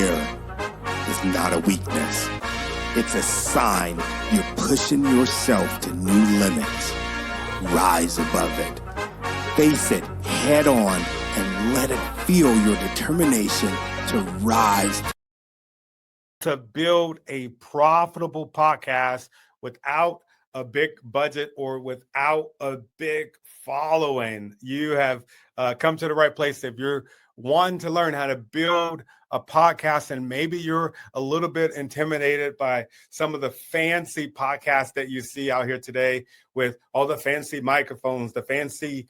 fear is not a weakness. It's a sign you're pushing yourself to new limits. Rise above it. Face it head on and let it fuel your determination to rise. To build a profitable podcast without a big budget or without a big following, you have come to the right place. If you're wanting to learn how to build a podcast and maybe you're a little bit intimidated by some of the fancy podcasts that you see out here today with all the fancy microphones, the fancy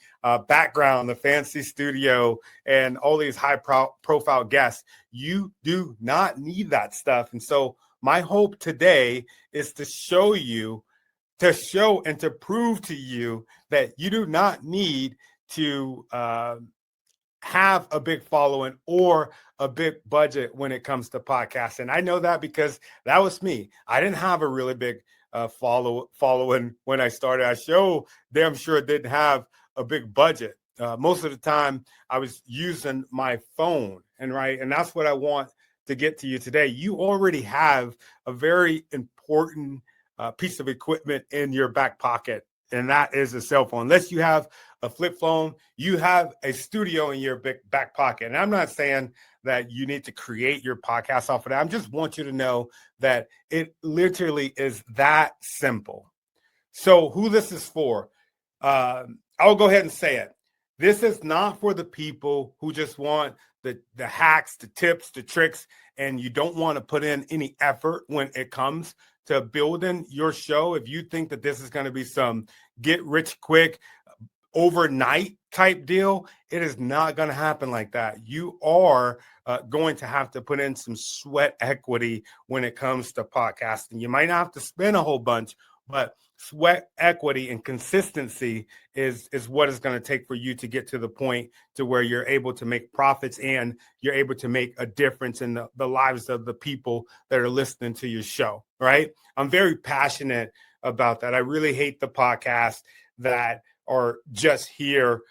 background, the fancy studio, and all these high profile guests, you do not need that stuff. And so my hope today is to show and to prove to you that you do not need to have a big following or a big budget when it comes to podcasts. And I know that because that was me. I didn't have a really big following when I started. I damn sure didn't have a big budget. Most of the time I was using my phone, and that's what I want to get to you today. You already have a very important piece of equipment in your back pocket, and that is a cell phone. Unless you have a flip phone, you have a studio in your back pocket. And I'm not saying that you need to create your podcast off of that. I just want you to know that it literally is that simple. So who this is for, I'll go ahead and say it. This is not for the people who just want the hacks, the tips, the tricks, and you don't want to put in any effort when it comes to building your show. If you think that this is going to be some get rich quick overnight type deal, it is not going to happen like that. You are going to have to put in some sweat equity when it comes to podcasting. You might not have to spend a whole bunch, but sweat equity and consistency is what it's going to take for you to get to the point to where you're able to make profits and you're able to make a difference in the lives of the people that are listening to your show, right? I'm very passionate about that. I really hate the podcasts that are just here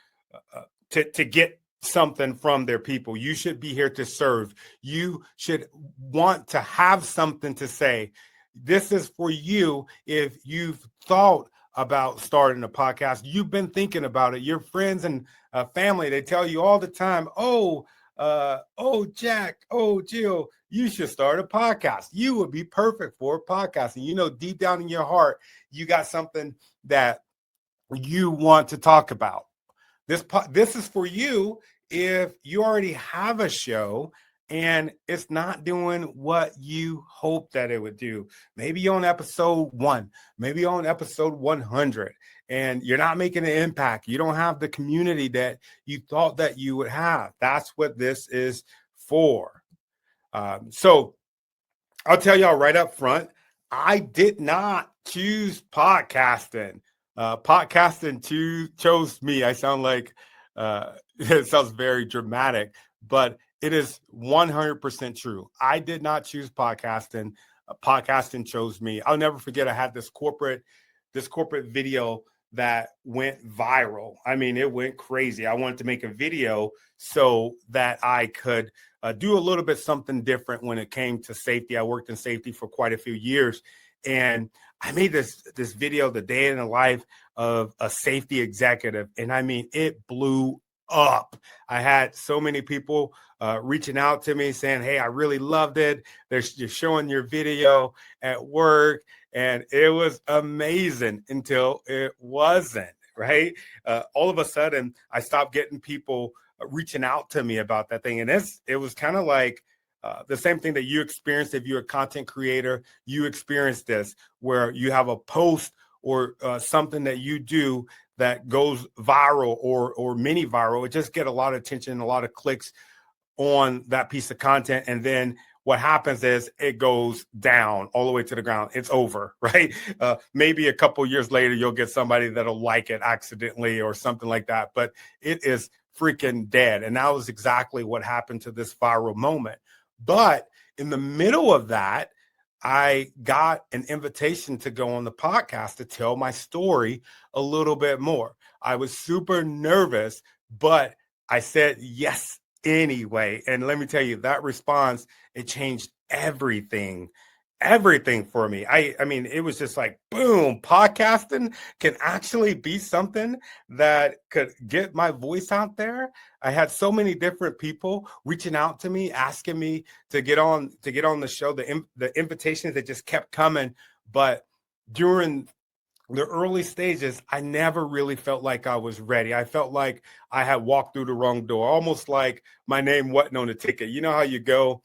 to get something from their people. You should be here to serve. You should want to have something to say. This is for you if you've thought about starting a podcast. You've been thinking about it. Your friends and family, they tell you all the time, oh, Jack, oh, Jill, you should start a podcast. You would be perfect for a podcast. And you know, deep down in your heart, you got something that you want to talk about. This is for you if you already have a show and it's not doing what you hope that it would do. Maybe on episode 1, maybe on episode 100, and you're not making an impact. You don't have the community that you thought that you would have. That's what this is for. So I'll tell y'all right up front, I did not choose podcasting. Podcasting chose me. I sound like it sounds very dramatic, but it is 100% true. I did not choose podcasting. Podcasting chose me. I'll never forget. I had this corporate video that went viral. I mean, it went crazy. I wanted to make a video so that I could do a little bit something different when it came to safety. I worked in safety for quite a few years, and I made this video, the day in the life of a safety executive. And I mean, it blew up. I had so many people reaching out to me saying, hey, I really loved it. You're showing your video at work. And it was amazing until it wasn't, right? All of a sudden, I stopped getting people reaching out to me about that thing. And it was kind of like, the same thing that you experienced. If you're a content creator, you experience this where you have a post or something that you do that goes viral or mini viral. It just get a lot of attention, a lot of clicks on that piece of content. And then what happens is it goes down all the way to the ground. It's over, right? Maybe a couple years later, you'll get somebody that'll like it accidentally or something like that. But it is freaking dead. And that was exactly what happened to this viral moment. But in the middle of that, I got an invitation to go on the podcast to tell my story a little bit more. I was super nervous, but I said yes anyway. And let me tell you, that response, it changed everything for me. I mean, it was just like, boom, podcasting can actually be something that could get my voice out there. I had so many different people reaching out to me, asking me to get on the show. The invitations that just kept coming. But during the early stages, I never really felt like I was ready. I felt like I had walked through the wrong door, almost like my name wasn't on the ticket. You know how you go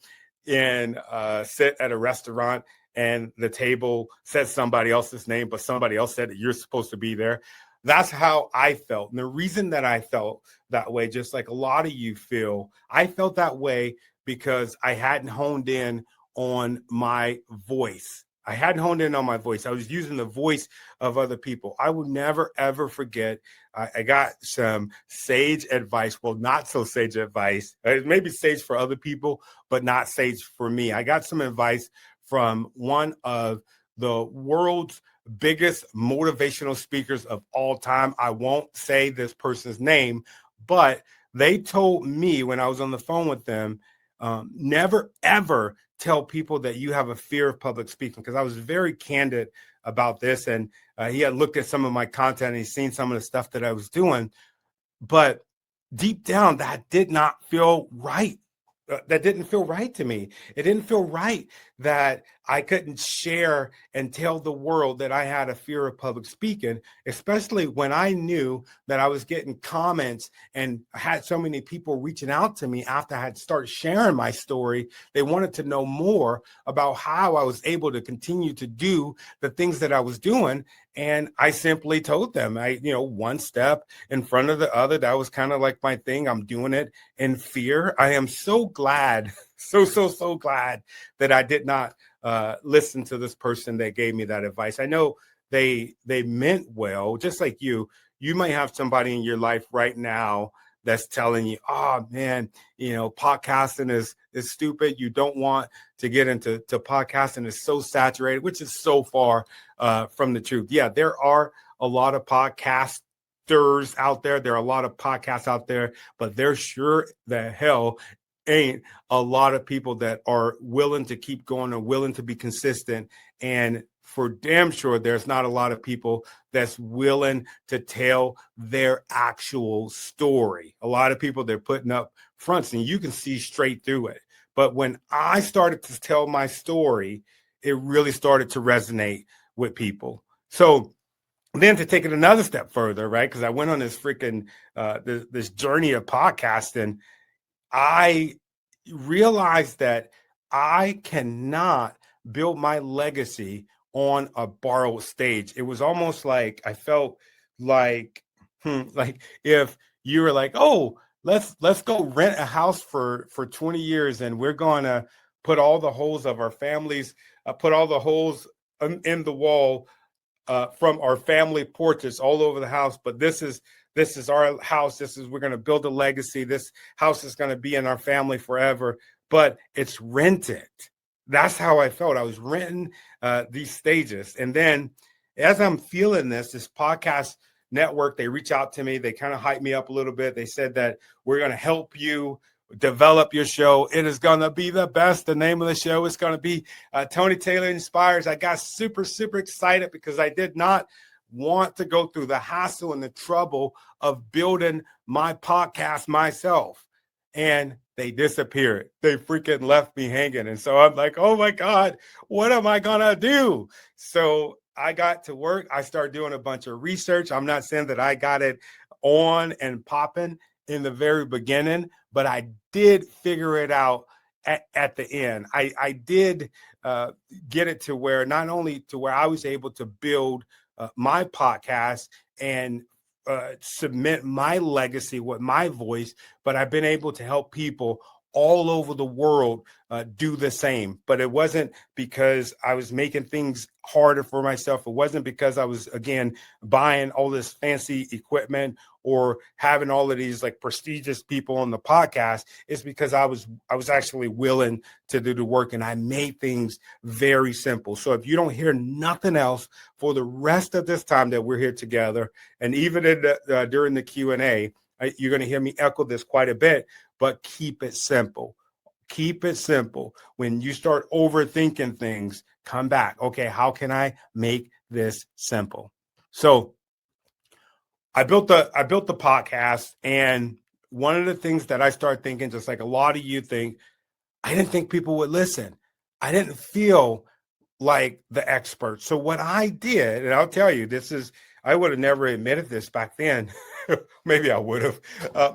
and sit at a restaurant and the table says somebody else's name, but somebody else said that you're supposed to be there. That's how I felt. And the reason that I felt that way, just like a lot of you feel, I felt that way because I hadn't honed in on my voice. I hadn't honed in on my voice. I was using the voice of other people. I will never, ever forget. I got some sage advice. Well, not so sage advice. Maybe sage for other people, but not sage for me. I got some advice from one of the world's biggest motivational speakers of all time. I won't say this person's name, but they told me when I was on the phone with them, never, ever tell people that you have a fear of public speaking, because I was very candid about this. And he had looked at some of my content and he's seen some of the stuff that I was doing. But deep down, that did not feel right. That didn't feel right to me. It didn't feel right that I couldn't share and tell the world that I had a fear of public speaking, especially when I knew that I was getting comments and had so many people reaching out to me after I had started sharing my story. They wanted to know more about how I was able to continue to do the things that I was doing. And I simply told them, one step in front of the other. That was kind of like my thing. I'm doing it in fear. I am so glad, so glad that I did not listen to this person that gave me that advice. I know they meant well, just like you. You might have somebody in your life right now that's telling you, oh man, podcasting is stupid. You don't want to get into podcasting. It's so saturated, which is so far from the truth. Yeah, there are a lot of podcasters out there. There are a lot of podcasts out there, but there sure the hell ain't a lot of people that are willing to keep going and willing to be consistent. And for damn sure, there's not a lot of people that's willing to tell their actual story. A lot of people, they're putting up fronts and you can see straight through it. But when I started to tell my story, it really started to resonate with people. So then to take it another step further, right? Because I went on this freaking this journey of podcasting. I realized that I cannot build my legacy on a borrowed stage. It was almost like I felt like if you were like, oh, let's go rent a house for 20 years and we're going to put all the holes of our families, put all the holes in the wall from our family portraits all over the house. But this is our house. We're going to build a legacy. This house is going to be in our family forever, but it's rented. That's how I felt. I was renting these stages. And then as I'm feeling this podcast network, they reach out to me. They kind of hype me up a little bit. They said that we're going to help you develop your show. It is going to be the best. The name of the show is going to be Tony Taylor Inspires. I got super, super excited because I did not want to go through the hassle and the trouble of building my podcast myself. And they disappeared. They freaking left me hanging. And so I'm like, oh my God, what am I going to do? So I got to work. I started doing a bunch of research. I'm not saying that I got it on and popping in the very beginning, but I did figure it out at the end. I did get it to where not only to where I was able to build my podcast and submit my legacy with my voice, but I've been able to help people all over the world do the same. But it wasn't because I was making things harder for myself. It wasn't because I was, again, buying all this fancy equipment or having all of these like prestigious people on the podcast. It's because I was actually willing to do the work, and I made things very simple. So if you don't hear nothing else for the rest of this time that we're here together, and even during the Q&A, you're going to hear me echo this quite a bit. but keep it simple. Keep it simple. When you start overthinking things, come back. Okay, how can I make this simple? So I built the podcast, and one of the things that I started thinking, just like a lot of you think, I didn't think people would listen. I didn't feel like the expert. So what I did, and I'll tell you, I would have never admitted this back then. Maybe I would have.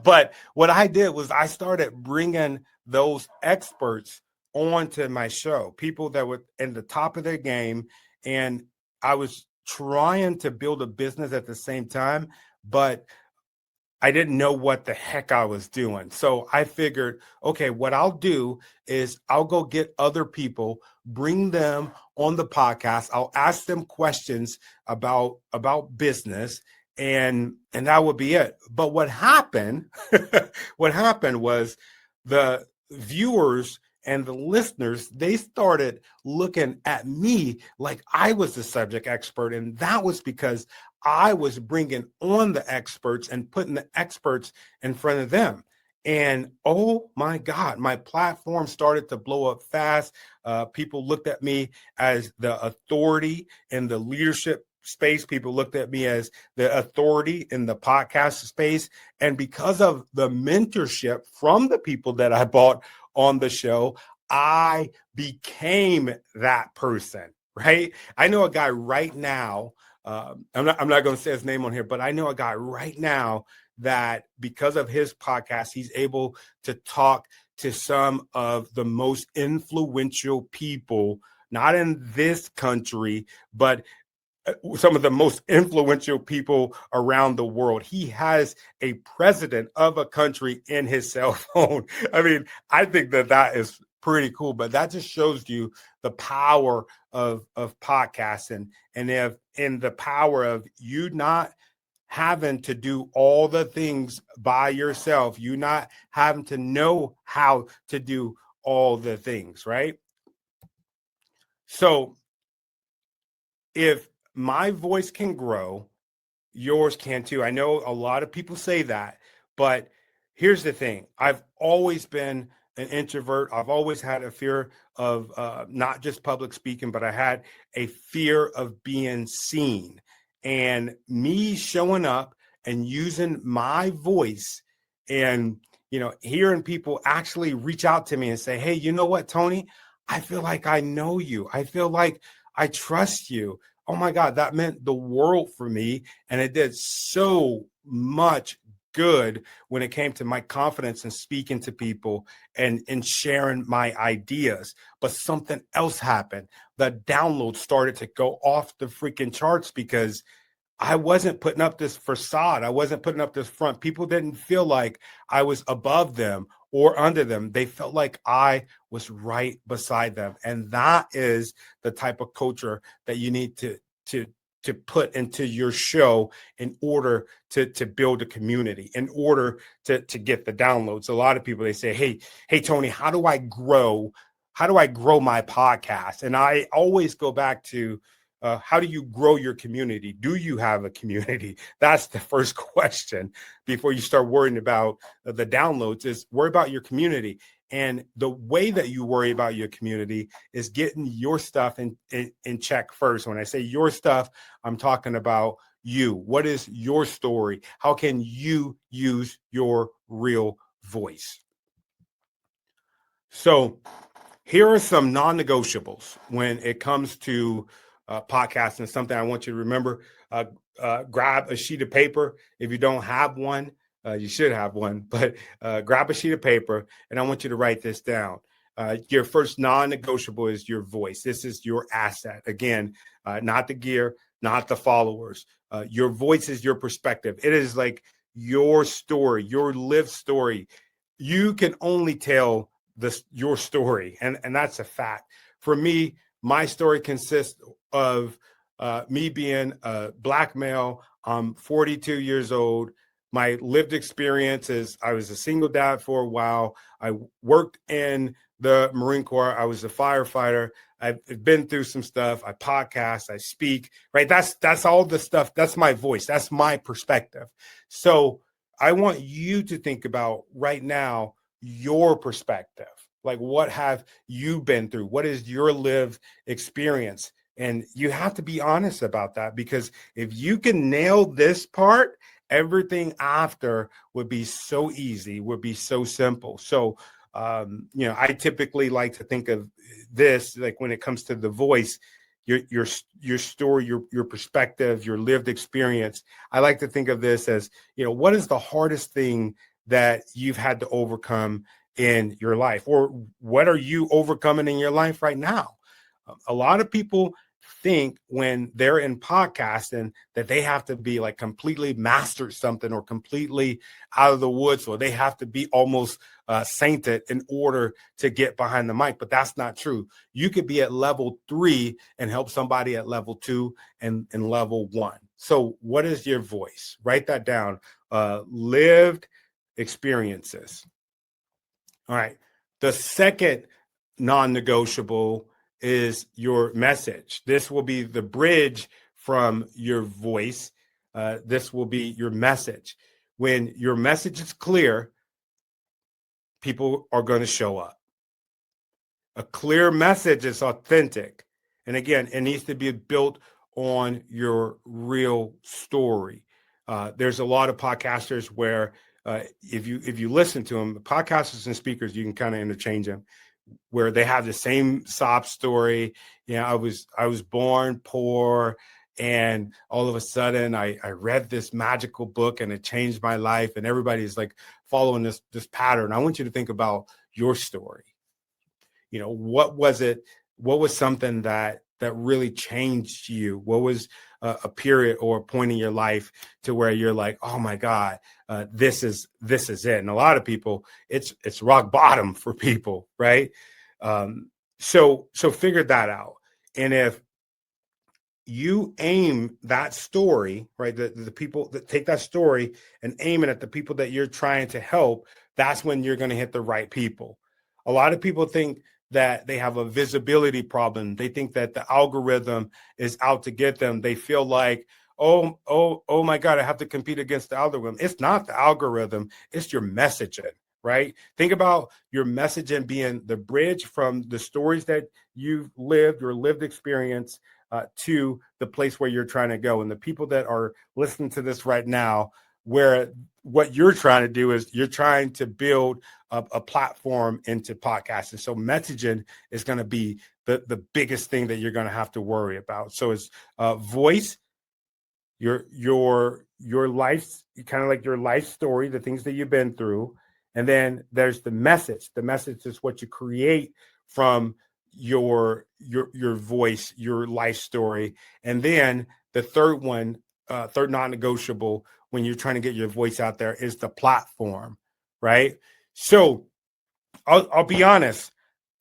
But what I did was I started bringing those experts onto my show, people that were in the top of their game. And I was trying to build a business at the same time, but I didn't know what the heck I was doing. So I figured, okay, what I'll do is I'll go get other people, bring them on the podcast. I'll ask them questions about business, and that would be it. But what happened, what happened was the viewers and the listeners, they started looking at me like I was the subject expert. And that was because I was bringing on the experts and putting the experts in front of them. And oh my God, my platform started to blow up fast. People looked at me as the authority in the leadership space. People looked at me as the authority in the podcast space. And because of the mentorship from the people that I bought on the show, I became that person, right? I know a guy right now. I'm not going to say his name on here, but I know a guy right now that because of his podcast, he's able to talk to some of the most influential people, not in this country, but some of the most influential people around the world. He has a president of a country in his cell phone. I mean, I think that is pretty cool, but that just shows you the power of podcasting, and if in the power of you not having to do all the things by yourself, you not having to know how to do all the things, right? So if my voice can grow, yours can too. I know a lot of people say that, but here's the thing. I've always been an introvert. I've always had a fear of not just public speaking, but I had a fear of being seen. And me showing up and using my voice and, hearing people actually reach out to me and say, hey, you know what, Tony? I feel like I know you. I feel like I trust you. Oh my God, that meant the world for me. And it did so much good when it came to my confidence in speaking to people and sharing my ideas. But something else happened. The downloads started to go off the freaking charts because I wasn't putting up this facade. I wasn't putting up this front. People didn't feel like I was above them or under them. They felt like I was right beside them. And that is the type of culture that you need to put into your show in order to build a community, in order to get the downloads. A lot of people, they say, hey, Tony, how do I grow my podcast? And I always go back to, how do you grow your community? Do you have a community? That's the first question before you start worrying about the downloads. Is worry about your community. And the way that you worry about your community is getting your stuff in check first. When I say your stuff, I'm talking about you. What is your story? How can you use your real voice? So here are some non-negotiables when it comes to podcasting. Something I want you to remember. Grab a sheet of paper. If you don't have one, you should have one, but grab a sheet of paper, and I want you to write this down. Your first non-negotiable is your voice. This is your asset. Again, not the gear, not the followers. Your voice is your perspective. It is like your story, your lived story. You can only tell your story, and that's a fact. For me, my story consists of me being a Black male. I'm 42 years old. My lived experience is I was a single dad for a while. I worked in the Marine Corps. I was a firefighter. I've been through some stuff. I podcast, I speak, right? That's all the stuff. That's my voice. That's my perspective. So I want you to think about right now, your perspective. Like, what have you been through? What is your lived experience? And you have to be honest about that, because if you can nail this part, everything after would be so easy, would be so simple. So, I typically like to think of this, like when it comes to the voice, your story, your perspective, your lived experience. I like to think of this as, what is the hardest thing that you've had to overcome in your life, or what are you overcoming in your life right now? A lot of people think when they're in podcasting that they have to be like completely mastered something or completely out of the woods, or they have to be almost sainted in order to get behind the mic. But that's not true. You could be at level 3 and help somebody at level 2 and level 1. So what is your voice? Write that down. Lived experiences. All right. The second non-negotiable is your message. This will be the bridge from your voice. This will be your message. When your message is clear, people are going to show up. A clear message is authentic. And again, it needs to be built on your real story. There's a lot of podcasters where if you listen to them, podcasters and speakers, you can kind of interchange them, where they have the same sob story. I was born poor, and all of a sudden I read this magical book and it changed my life, and everybody's like following this pattern. I want you to think about your story. What was it? What was something that really changed you? What was a period or a point in your life to where you're like, oh my God, this is it? And a lot of people, it's rock bottom for people, right? So figure that out. And if you aim that story, right, the people that take that story and aim it at the people that you're trying to help, that's when you're going to hit the right people. A lot of people think that they have a visibility problem. They think that the algorithm is out to get them. They feel like, oh my God, I have to compete against the algorithm. It's not the algorithm, it's your messaging, right? Think about your messaging being the bridge from the stories that you've lived, your lived experience, to the place where you're trying to go. And the people that are listening to this right now, where what you're trying to do is you're trying to build a platform into podcasting. So messaging is going to be the biggest thing that you're going to have to worry about. So it's voice, your life, kind of like your life story, the things that you've been through. And then there's the message. The message is what you create from your voice, your life story. And then the third one, third non-negotiable when you're trying to get your voice out there is the platform, right? So I'll be honest,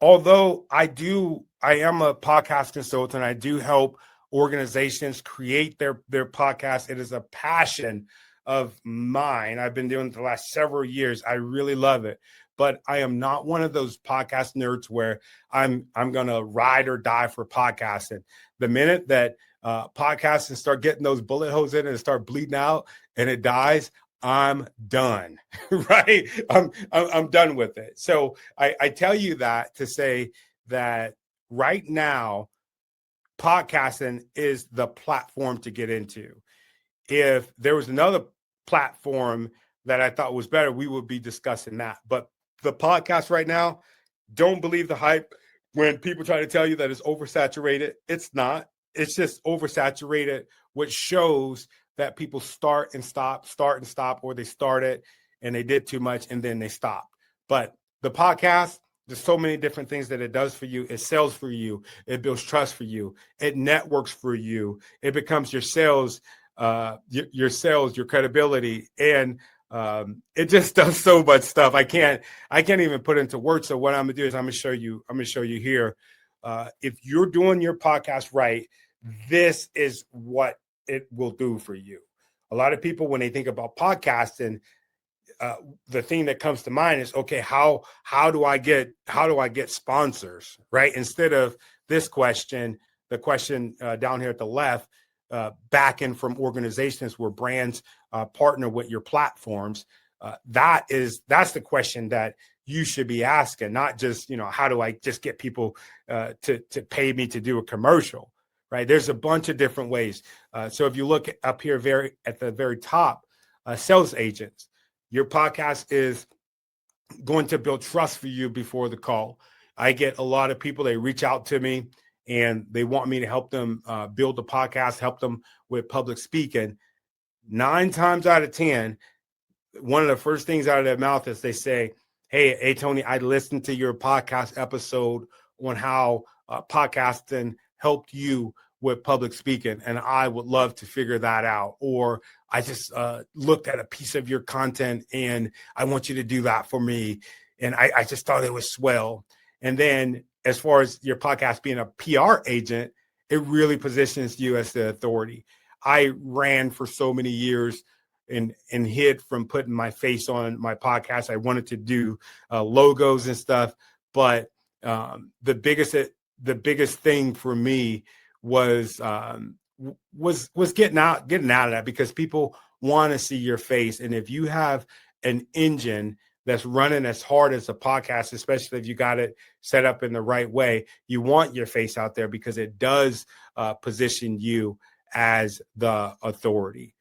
although I am a podcast consultant, I do help organizations create their podcast. It is a passion of mine. I've been doing it the last several years. I really love it. But I am not one of those podcast nerds where I'm going to ride or die for podcasting. The minute that podcasting start getting those bullet holes in it and start bleeding out and it dies, I'm done, right? I'm done with it. So I tell you that to say that right now, podcasting is the platform to get into. If there was another platform that I thought was better, we would be discussing that. But the podcast right now, don't believe the hype when people try to tell you that it's oversaturated. It's not. It's just oversaturated, which shows that people start and stop, or they started and they did too much and then they stopped. But the podcast, there's so many different things that it does for you. It sells for you. It builds trust for you. It networks for you. It becomes your sales, your credibility, and it just does so much stuff. I can't even put into words. So what I'm gonna do is I'm gonna show you here. If you're doing your podcast right, this is what it will do for you. A lot of people, when they think about podcasting, the thing that comes to mind is, okay, how do I get sponsors, right? Instead of this question, the question down here at the left, backing from organizations where brands partner with your platforms. That's the question that you should be asking, not just, how do I just get people to pay me to do a commercial, right? There's a bunch of different ways. So if you look up here at the very top, sales agents, your podcast is going to build trust for you before the call. I get a lot of people, they reach out to me and they want me to help them build a podcast, help them with public speaking. 9 times out of 10, one of the first things out of their mouth is they say, hey, Tony, I listened to your podcast episode on how podcasting helped you with public speaking, and I would love to figure that out. Or I just looked at a piece of your content and I want you to do that for me. And I just thought it was swell. And then as far as your podcast being a PR agent, it really positions you as the authority. I ran for so many years and hid from putting my face on my podcast. I wanted to do logos and stuff, but the biggest thing for me was getting out of that, because people want to see your face. And if you have an engine that's running as hard as a podcast, especially if you got it set up in the right way, you want your face out there because it does position you as the authority.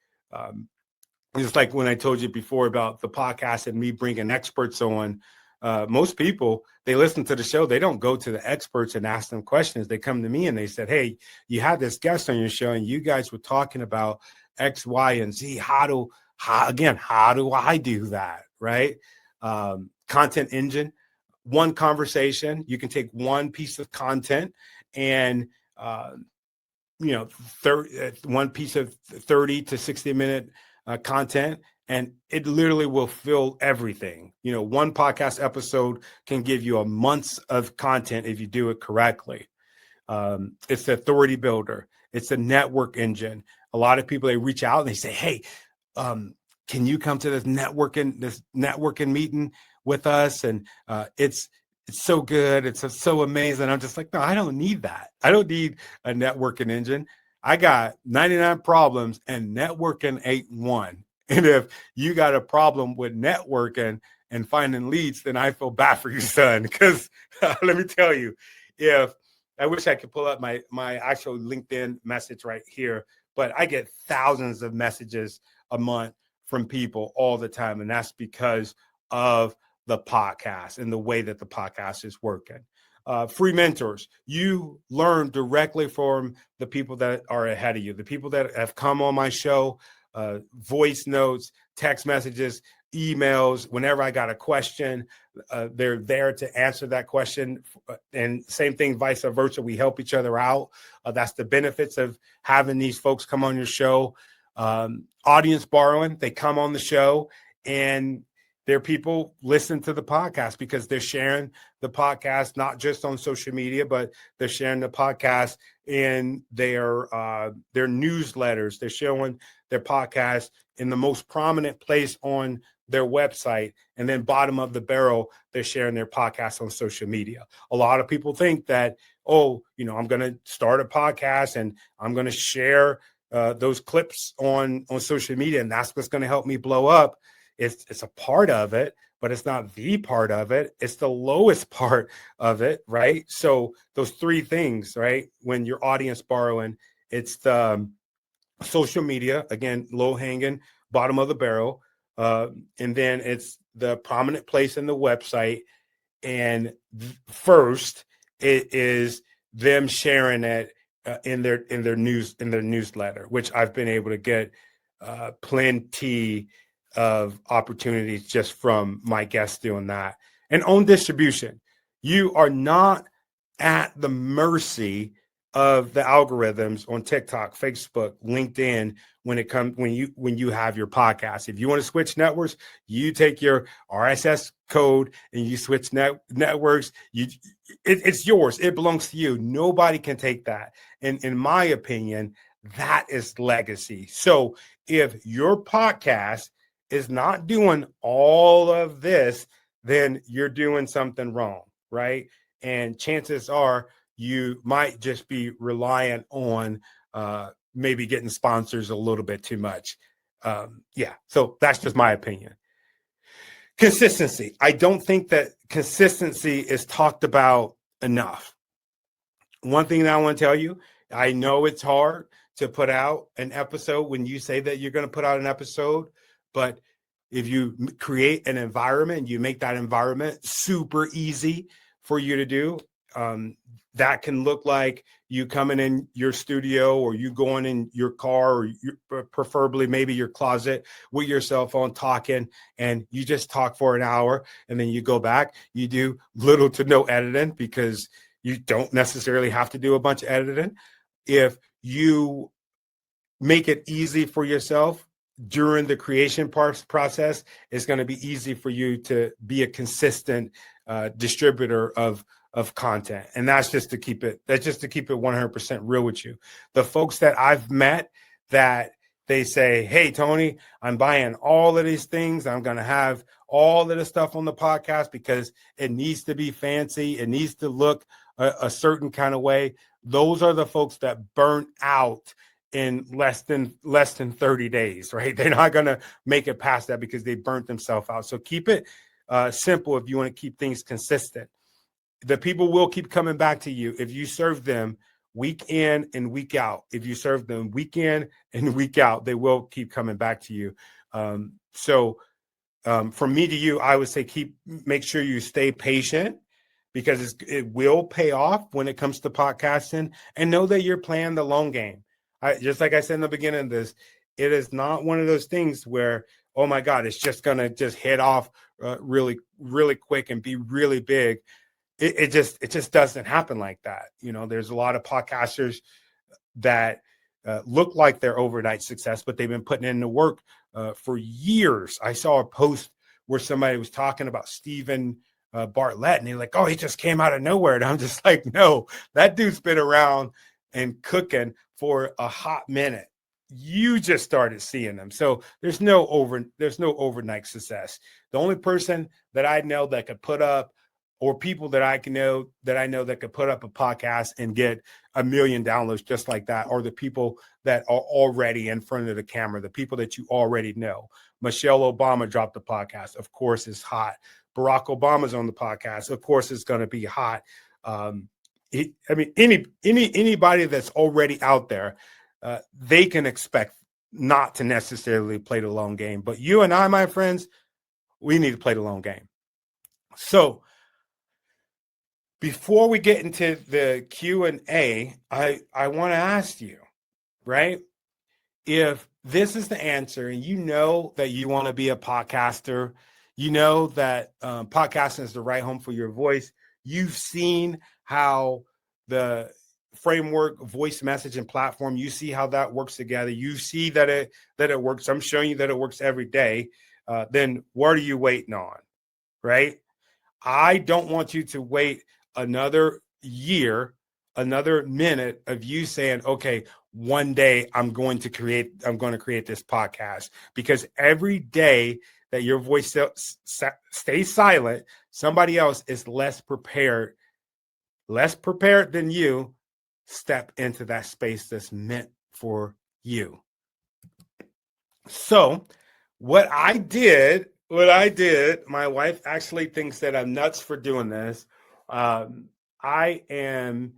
It's like when I told you before about the podcast and me bringing experts on. Most people, they listen to the show. They don't go to the experts and ask them questions. They come to me and they said, hey, you had this guest on your show and you guys were talking about X, Y, and Z. How do I do that? Right? Content engine, one conversation. You can take one piece of content and, one piece of 30 to 60 minute content, and it literally will fill everything. One podcast episode can give you a month's of content if you do it correctly. It's the authority builder. It's the network engine. A lot of people, they reach out and they say, hey, can you come to this networking meeting with us? And it's so good. It's so amazing. I'm just like, no, I don't need that. I don't need a networking engine. I got 99 problems and networking ain't one. And if you got a problem with networking and finding leads, then I feel bad for you, son. Because let me tell you, if I wish I could pull up my actual LinkedIn message right here, but I get thousands of messages a month from people all the time. And that's because of the podcast and the way that the podcast is working. Free mentors. You learn directly from the people that are ahead of you, the people that have come on my show, voice notes, text messages, emails. Whenever I got a question, they're there to answer that question. And same thing, vice versa. We help each other out. That's the benefits of having these folks come on your show. Audience borrowing. They come on the show and their people listen to the podcast because they're sharing the podcast, not just on social media, but they're sharing the podcast in their newsletters. They're showing their podcast in the most prominent place on their website. And then bottom of the barrel, they're sharing their podcast on social media. A lot of people think that, I'm going to start a podcast and I'm going to share those clips on social media, and that's what's going to help me blow up. It's a part of it, but it's not the part of it. It's the lowest part of it, right? So those three things, right? When you're audience borrowing, it's the social media, again, low hanging, bottom of the barrel. And then it's the prominent place in the website. And first, it is them sharing it in their newsletter, which I've been able to get plenty of opportunities just from my guests doing that. And own distribution. You are not at the mercy of the algorithms on TikTok, Facebook, LinkedIn when you have your podcast. If you want to switch networks, you take your RSS code and you switch networks. It's yours. It belongs to you. Nobody can take that. And in my opinion, that is legacy. So if your podcast is not doing all of this, then you're doing something wrong, right? And chances are you might just be reliant on maybe getting sponsors a little bit too much. So that's just my opinion. Consistency. I don't think that consistency is talked about enough. One thing that I want to tell you, I know it's hard to put out an episode when you say that you're going to put out an episode, but if you create an environment, you make that environment super easy for you to do. That can look like you coming in your studio, or you going in your car, or preferably maybe your closet with your cell phone talking, and you just talk for an hour, and then you go back. You do little to no editing, because you don't necessarily have to do a bunch of editing. If you make it easy for yourself during the creation process, it's going to be easy for you to be a consistent distributor of content. And that's just to keep it 100% real with you. The folks that I've met that they say, hey, Tony, I'm buying all of these things. I'm going to have all of the stuff on the podcast because it needs to be fancy. It needs to look a certain kind of way. Those are the folks that burn out in less than 30 days, right? They're not going to make it past that because they burnt themselves out. So keep it simple if you want to keep things consistent. The people will keep coming back to you if you serve them week in and week out. If you serve them week in and week out, they will keep coming back to you. So from me to you, I would say make sure you stay patient, because it will pay off when it comes to podcasting, and know that you're playing the long game. Just like I said in the beginning of this, it is not one of those things where, oh my God, it's just going to just hit off really, really quick and be really big. It just doesn't happen like that. You know, there's a lot of podcasters that look like they're overnight success, but they've been putting in the work for years. I saw a post where somebody was talking about Stephen Bartlett, and they're like, oh, he just came out of nowhere. And I'm just like, no, that dude's been around and cooking for a hot minute. You just started seeing them. So there's no overnight success. The only person that I know that could put up, or people that I know that could put up a podcast and get 1 million downloads just like that, are the people that are already in front of the camera, the people that you already know. Michelle Obama dropped the podcast. Of course, it's hot. Barack Obama's on the podcast. Of course, it's going to be hot. Anybody that's already out there, they can expect not to necessarily play the long game. But you and I, my friends, we need to play the long game. So before we get into the Q&A, I want to ask you, right? If this is the answer, and you know that you want to be a podcaster, you know that podcasting is the right home for your voice. You've seen how the framework, voice messaging platform, you see how that works together. You see that it works. I'm showing you that it works every day. Then what are you waiting on, right? I don't want you to wait another year, another minute of you saying, okay, one day I'm going to create this podcast, because every day that your voice stays silent, somebody else is less prepared than you step into that space that's meant for you. So what I did, my wife actually thinks that I'm nuts for doing this. I am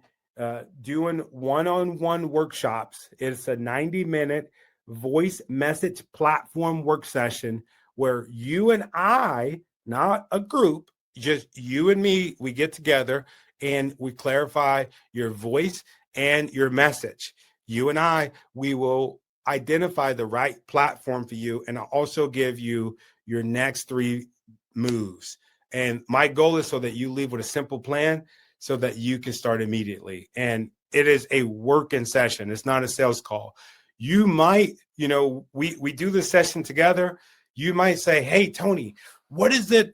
doing one-on-one workshops. It's a 90-minute voice message platform work session where you and I, not a group, just you and me, we get together and we clarify your voice and your message. You and I, we will identify the right platform for you, and I'll also give you your next 3 moves. And my goal is so that you leave with a simple plan so that you can start immediately. And it is a working session. It's not a sales call. You might, we do this session together. You might say, hey, Tony, what does it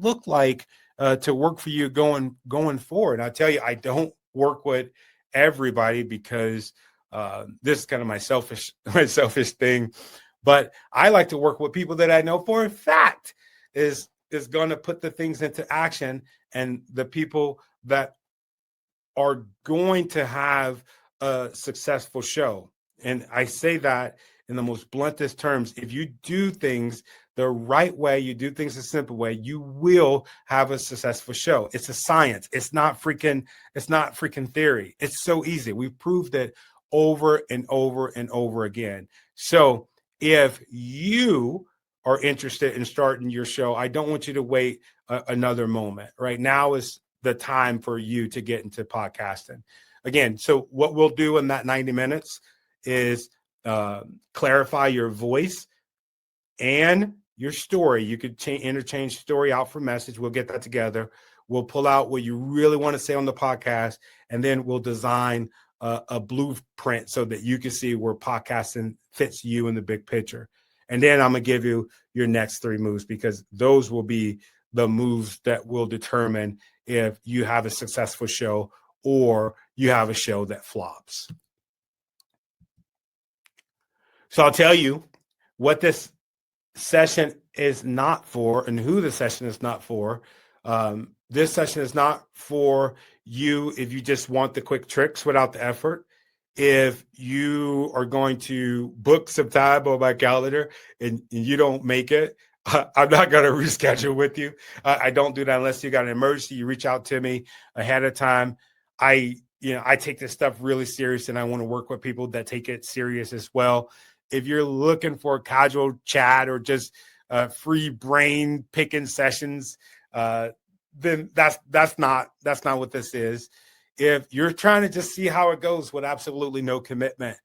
look like to work for you going forward? And I'll tell you, I don't work with everybody because this is kind of my selfish thing. But I like to work with people that I know for a fact is going to put the things into action, and the people that are going to have a successful show. And I say that in the most bluntest terms, if you do things the right way, you do things the simple way, you will have a successful show. It's a science. It's not freaking theory. It's so easy. We've proved it over and over and over again. So if you are interested in starting your show, I don't want you to wait another moment. Right now is the time for you to get into podcasting. Again, so what we'll do in that 90 minutes is clarify your voice and your story. You could interchange story out for message. We'll get that together. We'll pull out what you really want to say on the podcast, and then we'll design a blueprint so that you can see where podcasting fits you in the big picture. And then I'm going to give you your next 3 moves, because those will be the moves that will determine if you have a successful show or you have a show that flops. So I'll tell you what this session is not for and who the session is not for. This session is not for you if you just want the quick tricks without the effort. If you are going to book some time on my calendar and you don't make it, I'm not going to reschedule with you. I don't do that unless you got an emergency. You reach out to me ahead of time. I take this stuff really serious, and I want to work with people that take it serious as well. If you're looking for a casual chat or just free brain picking sessions, then that's not what this is. If you're trying to just see how it goes with absolutely no commitment,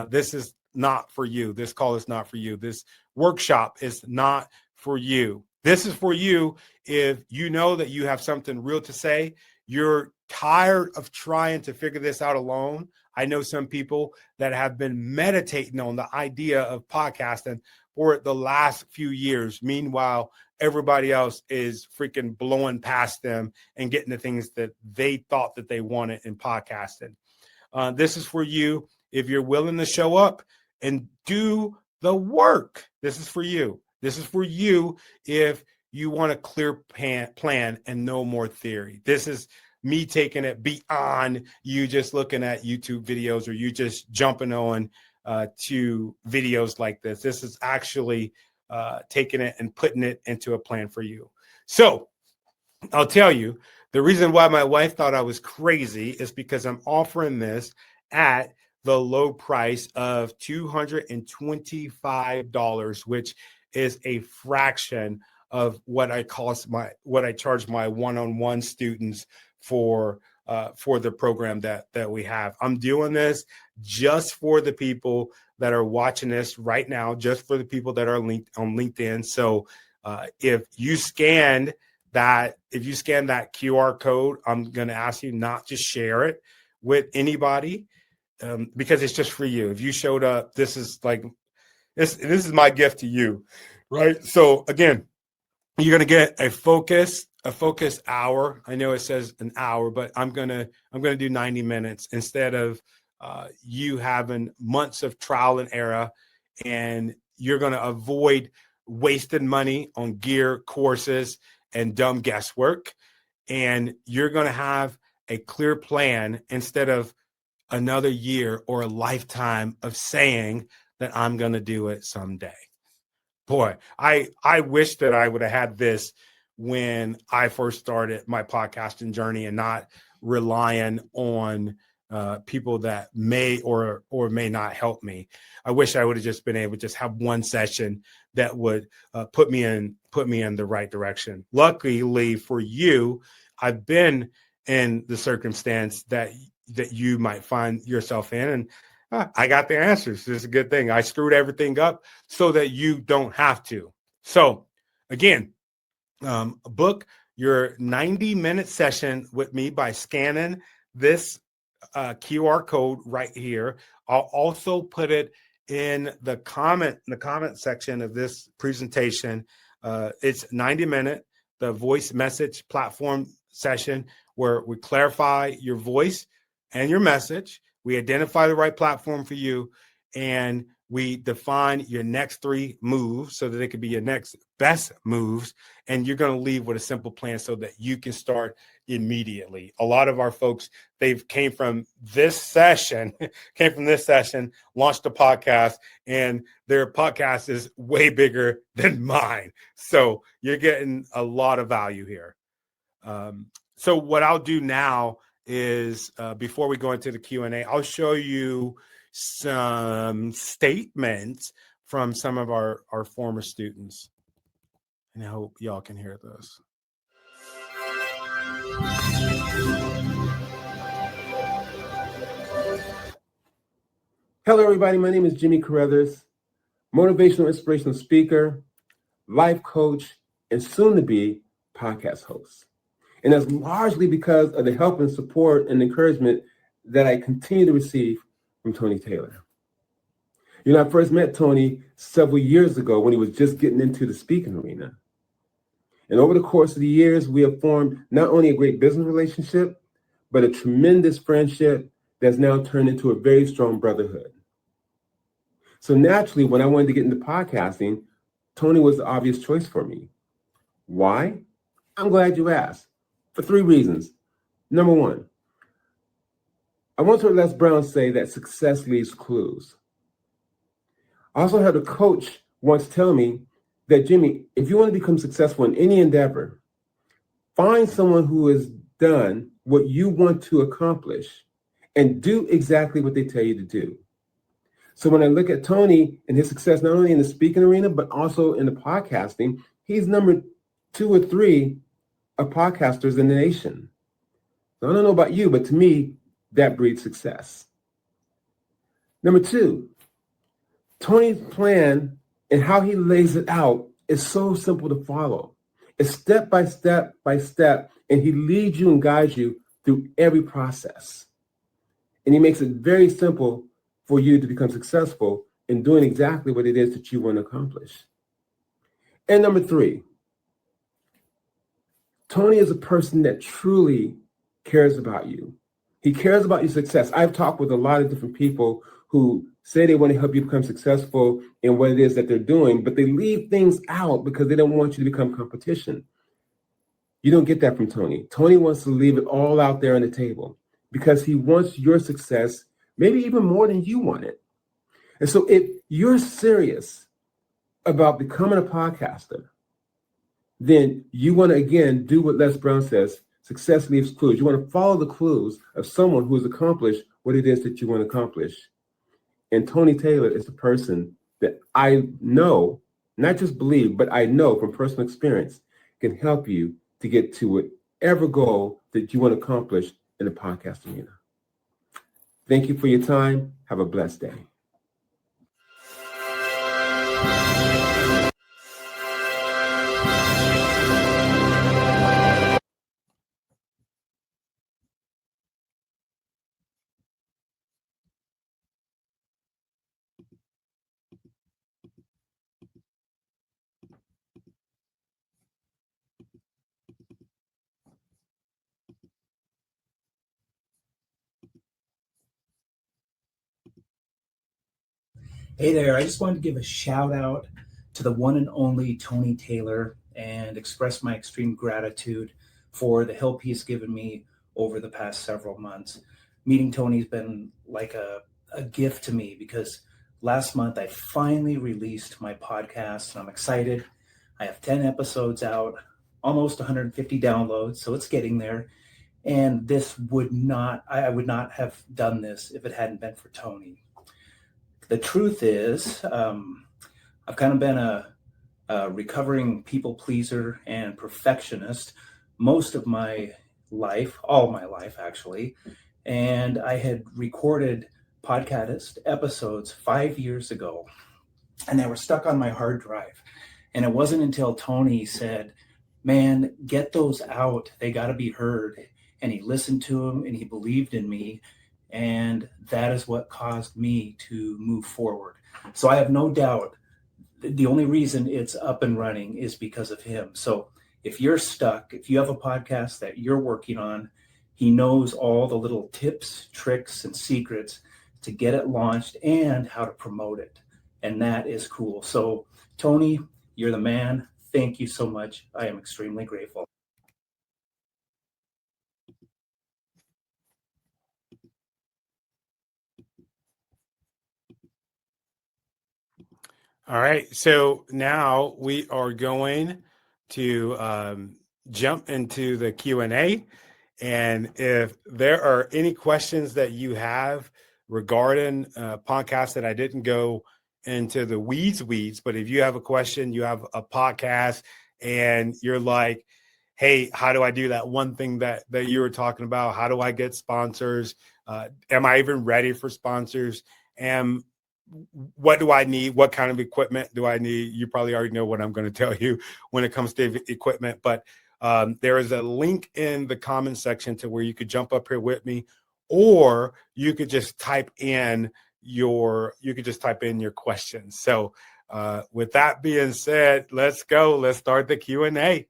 this is not for you. This call is not for you. This workshop is not for you. This is for you if you know that you have something real to say. You're tired of trying to figure this out alone. I know some people that have been meditating on the idea of podcasting for the last few years. Meanwhile, everybody else is freaking blowing past them and getting the things that they thought that they wanted in podcasting. This is for you if you're willing to show up and do the work. This is for you. This is for you if you want a clear plan and no more theory. This is me taking it beyond you just looking at YouTube videos or you just jumping on to videos like this. This is actually taking it and putting it into a plan for you. So I'll tell you, the reason why my wife thought I was crazy is because I'm offering this at the low price of $225, which is a fraction of what I charge my one-on-one students for the program that we have. I'm doing this just for the people that are watching this right now, just for the people that are linked on LinkedIn. So if you scan that QR code, I'm going to ask you not to share it with anybody because it's just for you. If you showed up, this is my gift to you, right? So again, you're going to get a focus hour. I know it says an hour, but I'm going to do 90 minutes instead of you having months of trial and error, and you're going to avoid wasting money on gear, courses, and dumb guesswork. And you're going to have a clear plan instead of another year or a lifetime of saying that I'm going to do it someday. Boy, I wish that I would have had this when I first started my podcasting journey and not relying on people that may or may not help me. I wish I would have just been able to just have one session that would put me in the right direction. Luckily for you, I've been in the circumstance that you might find yourself in, and I got the answers. This is a good thing. I screwed everything up so that you don't have to. So again, book your 90-minute session with me by scanning this QR code right here. I'll also put it in the comment section of this presentation. It's 90-minute, the voice message platform session where we clarify your voice and your message. We identify the right platform for you, and We define your next 3 moves so that they could be your next best moves. And you're going to leave with a simple plan so that you can start immediately. A lot of our folks, they've came from this session, launched a podcast, and their podcast is way bigger than mine. So you're getting a lot of value here. So what I'll do now is before we go into the Q&A, I'll show you some statements from some of our former students. And I hope y'all can hear those. Hello, everybody. My name is Jimmy Carruthers, motivational, inspirational speaker, life coach, and soon-to-be podcast host. And that's largely because of the help and support and encouragement that I continue to receive from Tony Taylor. You know, I first met Tony several years ago when he was just getting into the speaking arena. And over the course of the years, we have formed not only a great business relationship, but a tremendous friendship that's now turned into a very strong brotherhood. So naturally, when I wanted to get into podcasting, Tony was the obvious choice for me. Why? I'm glad you asked. For 3 reasons. Number 1, I once heard Les Brown say that success leaves clues. I also heard a coach once tell me that, Jimmy, if you want to become successful in any endeavor, find someone who has done what you want to accomplish and do exactly what they tell you to do. So when I look at Tony and his success, not only in the speaking arena, but also in the podcasting, he's number 2 or 3 of podcasters in the nation. So I don't know about you, but to me, that breeds success. Number 2, Tony's plan and how he lays it out is so simple to follow. It's step by step by step, and he leads you and guides you through every process. And he makes it very simple for you to become successful in doing exactly what it is that you want to accomplish. And number 3, Tony is a person that truly cares about you. He cares about your success. I've talked with a lot of different people who say they want to help you become successful in what it is that they're doing, but they leave things out because they don't want you to become competition. You don't get that from Tony. Tony wants to leave it all out there on the table because he wants your success, maybe even more than you want it. And so if you're serious about becoming a podcaster, then you want to, again, do what Les Brown says, success leaves clues. You want to follow the clues of someone who has accomplished what it is that you want to accomplish. And Tony Taylor is the person that I know, not just believe, but I know from personal experience can help you to get to whatever goal that you want to accomplish in the podcast arena. Thank you for your time. Have a blessed day. Hey there, I just wanted to give a shout out to the one and only Tony Taylor and express my extreme gratitude for the help he's given me over the past several months. Meeting Tony's been like a gift to me because last month I finally released my podcast and I'm excited. I have 10 episodes out, almost 150 downloads, so it's getting there. And I would not have done this if it hadn't been for Tony. The truth is, I've kind of been a recovering people pleaser and perfectionist most of my life, all my life actually. And I had recorded podcast episodes 5 years ago and they were stuck on my hard drive. And it wasn't until Tony said, man, get those out. They got to be heard. And he listened to them and he believed in me. And that is what caused me to move forward. So I have no doubt the only reason it's up and running is because of him. So if you're stuck, if you have a podcast that you're working on, he knows all the little tips, tricks, and secrets to get it launched and how to promote it. And that is cool. So, Tony, you're the man. Thank you so much. I am extremely grateful. All right. So now we are going to jump into the Q&A. And if there are any questions that you have regarding podcasts that I didn't go into the weeds, but if you have a question, you have a podcast and you're like, hey, how do I do that one thing that you were talking about? How do I get sponsors? Am I even ready for sponsors? And what do I need? What kind of equipment do I need? You probably already know what I'm going to tell you when it comes to equipment, but there is a link in the comment section to where you could jump up here with me, or you could just type in your questions. So with that being said, let's go. Let's start the Q&A.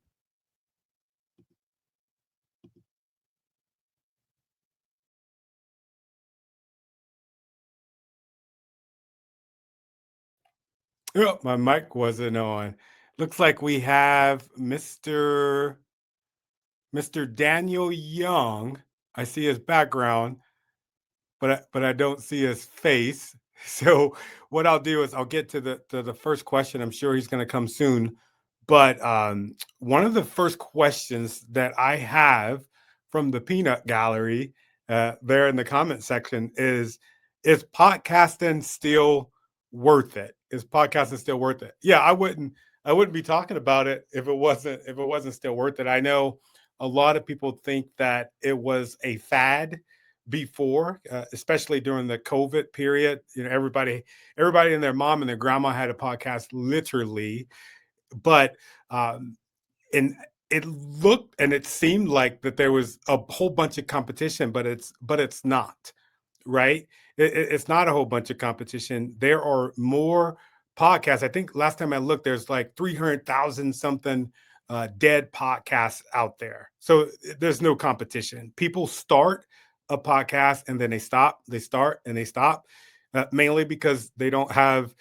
Oh, my mic wasn't on. Looks like we have Mr. Daniel Young. I see his background, but I don't see his face. So what I'll do is I'll get to the first question. I'm sure he's going to come soon. But one of the first questions that I have from the Peanut Gallery there in the comment section is podcasting still worth it? Is podcasting still worth it? Yeah, I wouldn't be talking about it if it wasn't still worth it. I know a lot of people think that it was a fad before, especially during the COVID period. You know, everybody and their mom and their grandma had a podcast, literally. But and it looked and it seemed like that there was a whole bunch of competition, but it's not, right? It's not a whole bunch of competition. There are more podcasts. I think last time I looked, there's like 300,000 something dead podcasts out there. So there's no competition. People start a podcast and then they stop. They start and they stop, mainly because they don't have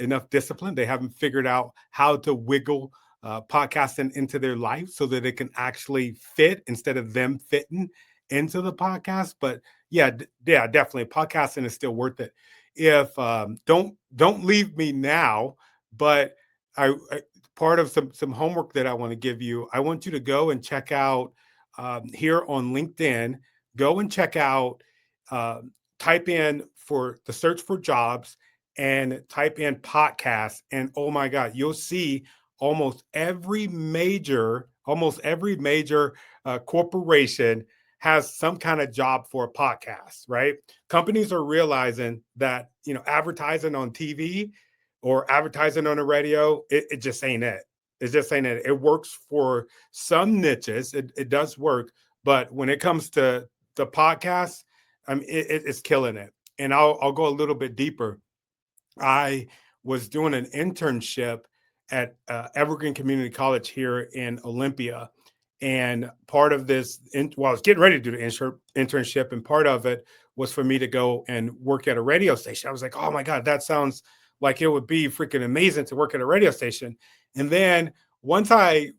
enough discipline. They haven't figured out how to wiggle podcasting into their life so that it can actually fit instead of them fitting into the podcast. But yeah, definitely, podcasting is still worth it. If don't leave me now, but I part of some homework that I want to give you. I want you to go and check out here on LinkedIn. Go and check out. Type in for the search for jobs and type in podcast, and oh my God, you'll see almost every major corporation has some kind of job for a podcast, right? Companies are realizing that, you know, advertising on TV or advertising on the radio, it just ain't it. It just ain't it. It works for some niches. It does work. But when it comes to the podcast, I mean, it's killing it. And I'll go a little bit deeper. I was doing an internship at Evergreen Community College here in Olympia. And part of this, I was getting ready to do the internship, and part of it was for me to go and work at a radio station. I was like, oh my God, that sounds like it would be freaking amazing to work at a radio station. And then once I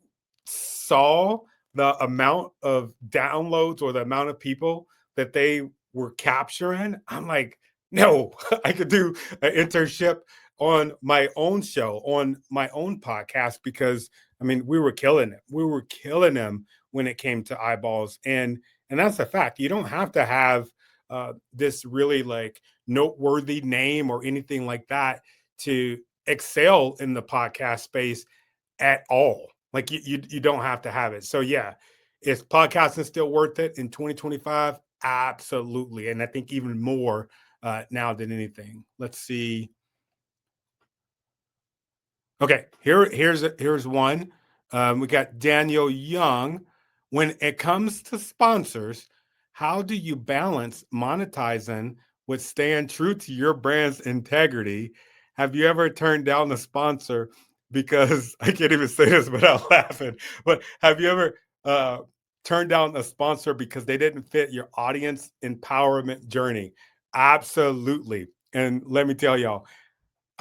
saw the amount of downloads or the amount of people that they were capturing, I'm like, no, I could do an internship on my own show, on my own podcast, because I mean, we were killing it. We were killing them when it came to eyeballs. And that's a fact. You don't have to have this really like noteworthy name or anything like that to excel in the podcast space at all. Like you don't have to have it. So yeah, is podcasting still worth it in 2025? Absolutely. And I think even more now than anything. Let's see. Okay, here's one. We got Daniel Young. When it comes to sponsors, how do you balance monetizing with staying true to your brand's integrity? Have you ever turned down a sponsor because I can't even say this without laughing? But have you ever turned down a sponsor because they didn't fit your audience empowerment journey? Absolutely. And let me tell y'all,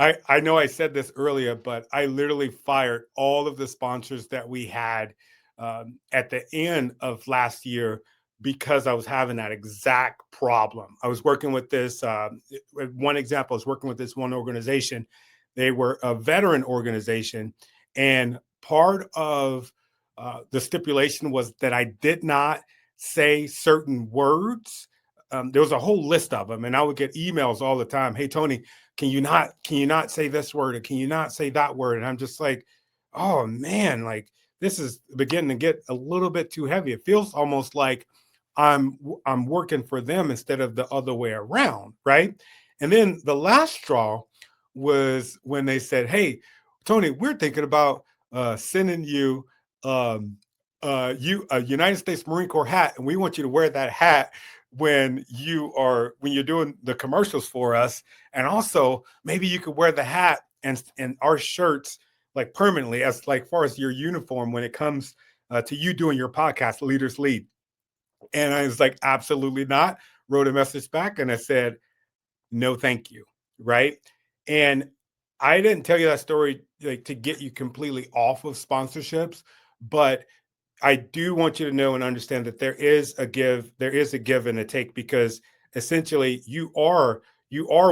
I know I said this earlier, but I literally fired all of the sponsors that we had at the end of last year because I was having that exact problem. I was working with this, one example, I was working with this one organization. They were a veteran organization. And part of the stipulation was that I did not say certain words. There was a whole list of them. And I would get emails all the time. Hey, Tony, can you not say this word? Or can you not say that word? And I'm just like, oh man, like this is beginning to get a little bit too heavy. It feels almost like I'm working for them instead of the other way around, right? And then the last straw was when they said, "Hey, Tony, we're thinking about sending you a United States Marine Corps hat, and we want you to wear that hat when you're doing the commercials for us, and also maybe you could wear the hat and our shirts like permanently as like far as your uniform when it comes to you doing your podcast, Leaders Lead." And I was like, absolutely not. Wrote a message back and I said, no, thank you. Right. And I didn't tell you that story like to get you completely off of sponsorships, but I do want you to know and understand that there is a give and a take, because essentially you are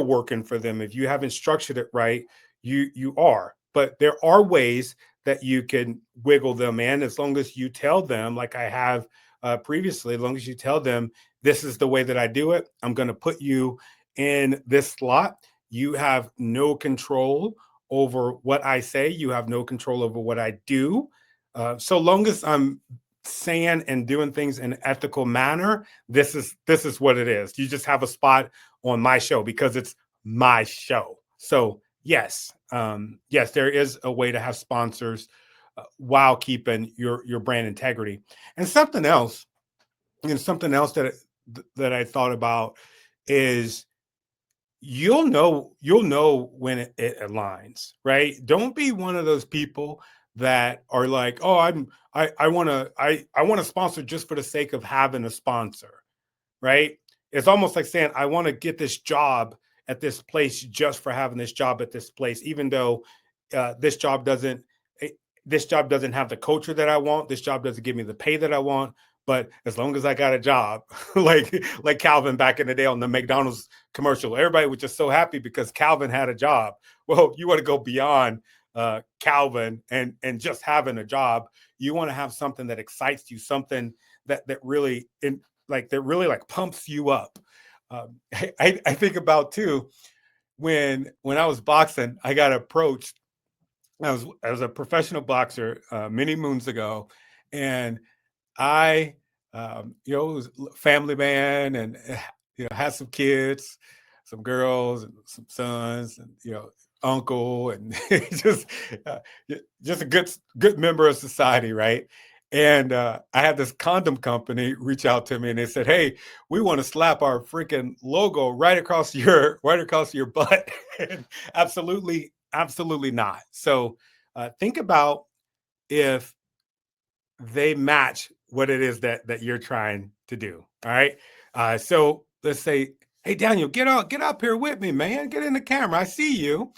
working for them. If you haven't structured it right, you are. But there are ways that you can wiggle them in, as long as you tell them, like I have previously, as long as you tell them, this is the way that I do it. I'm going to put you in this slot. You have no control over what I say. You have no control over what I do. So long as I'm saying and doing things in an ethical manner, this is what it is. You just have a spot on my show because it's my show. So yes, there is a way to have sponsors while keeping your brand integrity. And something else that I thought about is you'll know when it aligns, right? Don't be one of those people that are like, oh, I want to sponsor just for the sake of having a sponsor, right? It's almost like saying, I want to get this job at this place just for having this job at this place, even though this job doesn't have the culture that I want. This job doesn't give me the pay that I want. But as long as I got a job, like Calvin back in the day on the McDonald's commercial, everybody was just so happy because Calvin had a job. Well, you want to go beyond Calvin and just having a job. You want to have something that excites you, something that really pumps you up. I think about too, when I was boxing, I got approached. I was a professional boxer many moons ago, and I, was a family man, and had some kids, some girls, and some sons, and uncle, and just a good member of society, right? And I had this condom company reach out to me, and they said, "Hey, we want to slap our freaking logo right across your butt." And absolutely not. So think about if they match what it is that you're trying to do. All right. So let's say, hey, Daniel, get up here with me, man. Get in the camera. I see you.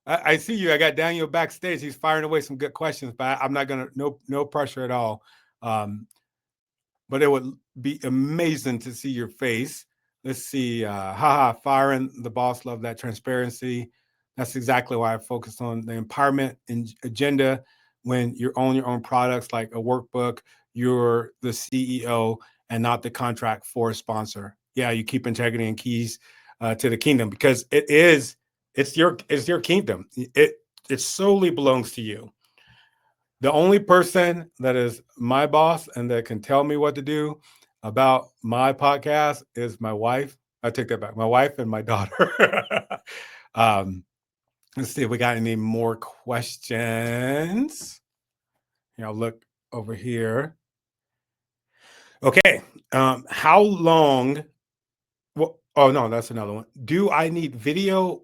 I see you. I got Daniel backstage. He's firing away some good questions, but I'm not going to, no pressure at all. But it would be amazing to see your face. Let's see. Firing the boss. Love that transparency. That's exactly why I focus on the empowerment agenda. When you own your own products, like a workbook, you're the CEO and not the contract for a sponsor. Yeah, you keep integrity and keys to the kingdom, because it's your kingdom. It solely belongs to you. The only person that is my boss and that can tell me what to do about my podcast is my wife. I take that back. My wife and my daughter. Let's see if we got any more questions. I'll look over here. Okay. How long? Well, oh no, that's another one. Do I need video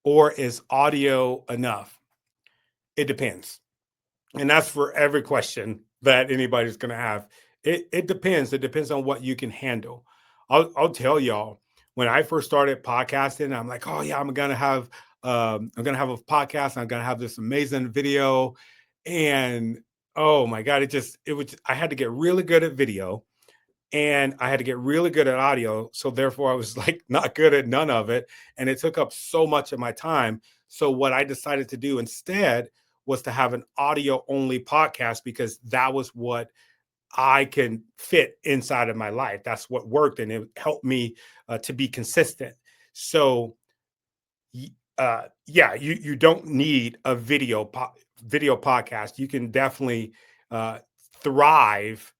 or is audio enough? It depends. And that's for every question that anybody's going to have. It depends. It depends on what you can handle. I'll tell y'all, when I first started podcasting, I'm like, oh yeah, I'm going to have I'm going to have a podcast. I'm going to have this amazing video. And oh my God, I had to get really good at video and I had to get really good at audio. So therefore I was like not good at none of it. And it took up so much of my time. So what I decided to do instead was to have an audio only podcast because that was what I can fit inside of my life. That's what worked. And it helped me to be consistent. So yeah, you don't need a video podcast. You can definitely thrive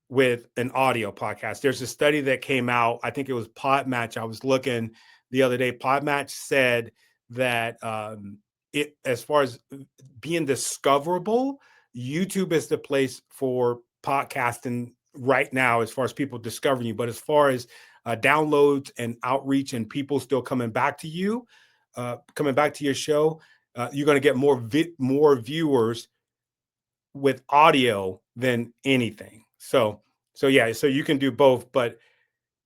with an audio podcast. There's a study that came out. I think it was Podmatch. I was looking the other day. Podmatch said that it, as far as being discoverable, YouTube is the place for podcasting right now, as far as people discovering you. But as far as downloads and outreach and people still coming back to you, coming back to your show, you're going to get more viewers with audio than anything. So yeah, so you can do both, but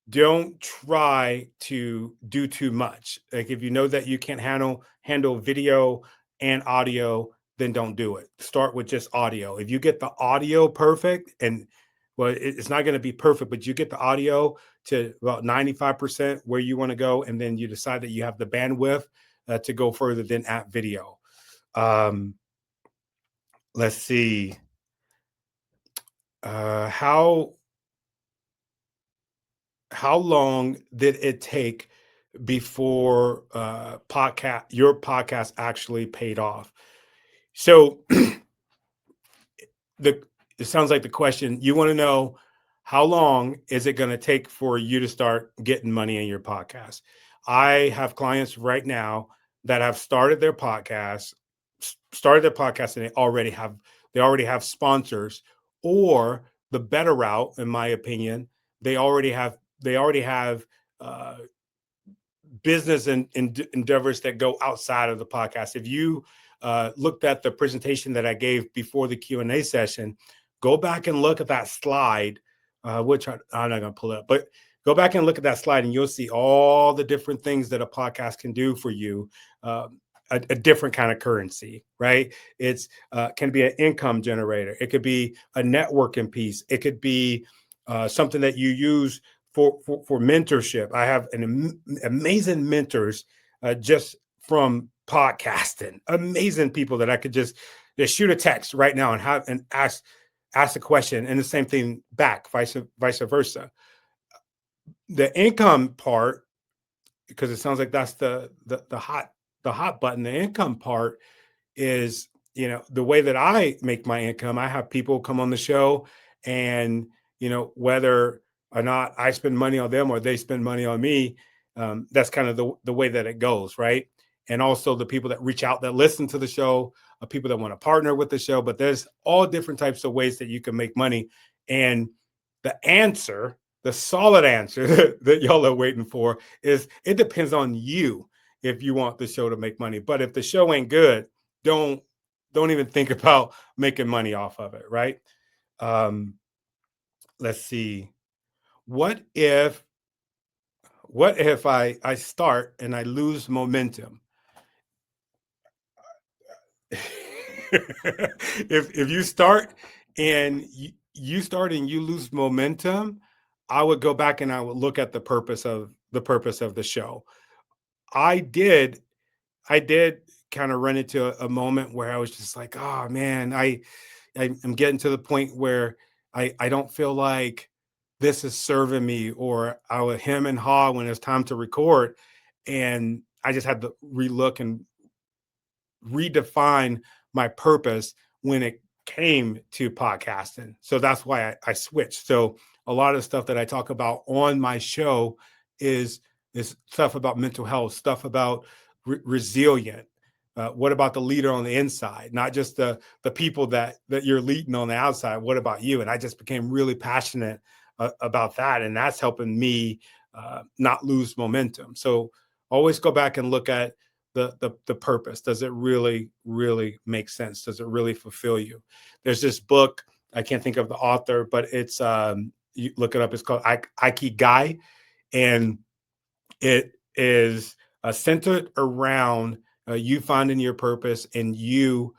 don't try to do too much. Like if you know that you can't handle video and audio, then don't do it. Start with just audio. If you get the audio perfect, and well, it's not going to be perfect, but you get the audio to about 95% where you want to go, and then you decide that you have the bandwidth to go further, than at video. Let's see. How long did it take before your podcast actually paid off? So it sounds like the question, you want to know, how long is it going to take for you to start getting money in your podcast? I have clients right now that have started their podcast and they already have sponsors, or the better route, in my opinion, they already have business and endeavors that go outside of the podcast. If you looked at the presentation that I gave before the Q&A session, go back and look at that slide, which I'm not going to pull it up, but go back and look at that slide and you'll see all the different things that a podcast can do for you. A different kind of currency, right? It's can be an income generator. It could be a networking piece. It could be something that you use for mentorship. I have amazing mentors just from podcasting. Amazing people that I could just shoot a text right now and ask a question, and the same thing back, vice versa. The income part, because it sounds like that's the hot button. The income part is, the way that I make my income. I have people come on the show, and whether or not I spend money on them or they spend money on me, that's kind of the way that it goes, right? And also the people that reach out, that listen to the show, people that want to partner with the show. But there's all different types of ways that you can make money. And the solid answer that y'all are waiting for is, it depends on you if you want the show to make money. But if the show ain't good, don't even think about making money off of it, right? Let's see. What if I start and I lose momentum? if you start and you lose momentum, I would go back and I would look at the purpose of the show. I did kind of run into a moment where I was just like, oh man, I'm getting to the point where I don't feel like this is serving me, or I would hem and haw when it's time to record. And I just had to relook and redefine my purpose when it came to podcasting. So that's why I switched. So a lot of the stuff that I talk about on my show is stuff about mental health, stuff about resilient. What about the leader on the inside? Not just the people that you're leading on the outside. What about you? And I just became really passionate about that. And that's helping me not lose momentum. So always go back and look at the purpose. Does it really make sense? Does it really fulfill you? There's this book, I can't think of the author, but it's you look it up. It's called Ikigai, and it is centered around you finding your purpose, and you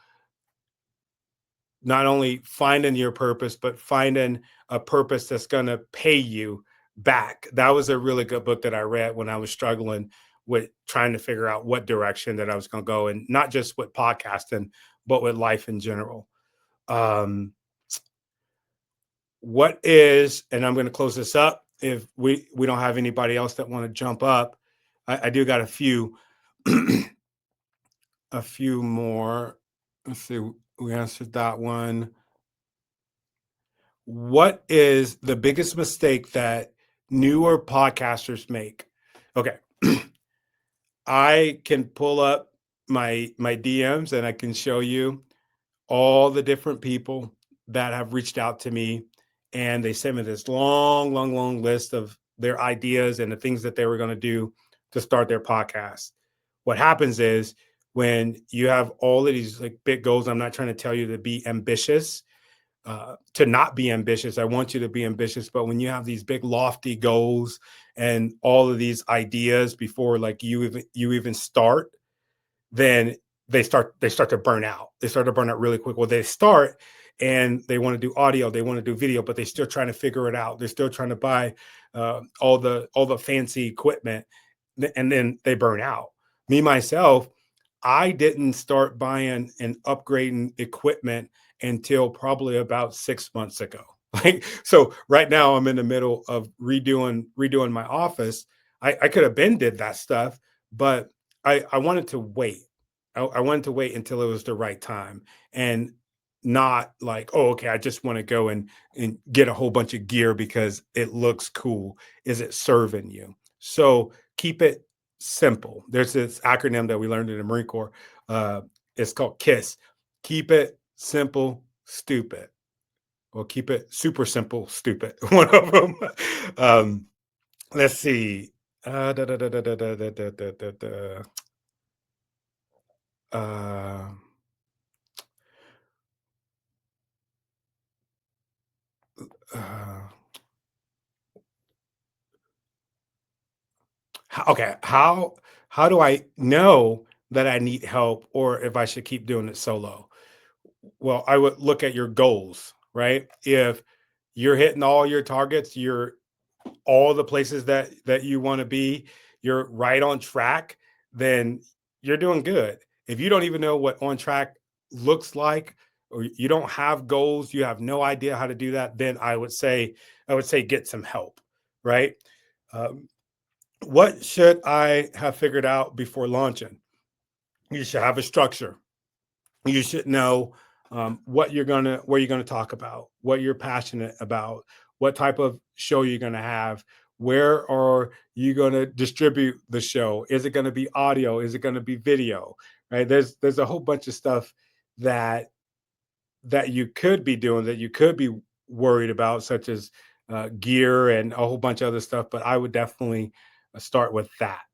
not only finding your purpose, but finding a purpose that's going to pay you back. That was a really good book that I read when I was struggling with trying to figure out what direction that I was going to go, and not just with podcasting, but with life in general. What is, and I'm going to close this up. If we don't have anybody else that want to jump up, I do got a few, a few more. Let's see. We answered that one. What is the biggest mistake that newer podcasters make? Okay. I can pull up my DMs and I can show you all the different people that have reached out to me, and they sent me this long list of their ideas and the things that they were going to do to start their podcast. What happens is, when you have all of these like big goals, I'm not trying to tell you to be ambitious, to not be ambitious. I want you to be ambitious, but when you have these big lofty goals and all of these ideas before like you even start, then they start to burn out. They start to burn out really quick. Well, they start and they want to do audio, they want to do video, but they're still trying to figure it out. They're still trying to buy all the fancy equipment, and then they burn out. Me myself, I didn't start buying and upgrading equipment until probably about 6 months ago. Like, so right now I'm in the middle of redoing my office. I could have been did that stuff, but I wanted to wait. I wanted to wait until it was the right time, and not like, oh, okay, I just want to go and get a whole bunch of gear because it looks cool. Is it serving you? So keep it simple. There's this acronym that we learned in the Marine Corps. It's called KISS. Keep it simple, stupid. Or keep it super simple, stupid. One of them. Let's see. Da, da, da, da, da, da, da, da, da, da, da. Uh, uh, okay, how do I know that I need help, or if I should keep doing it solo? Well, I would look at your goals, right? If you're hitting all your targets, you're all the places that you want to be, you're right on track, then you're doing good. If you don't even know what on track looks like, or you don't have goals, you have no idea how to do that, then I would say get some help, right? Um, what should I have figured out before launching? You should have a structure. You should know what you're gonna talk about, what you're passionate about, what type of show you're gonna have, where are you gonna distribute the show? Is it gonna be audio? Is it gonna be video? Right? There's a whole bunch of stuff that you could be doing, that you could be worried about, such as gear and a whole bunch of other stuff. But I would definitely start with that.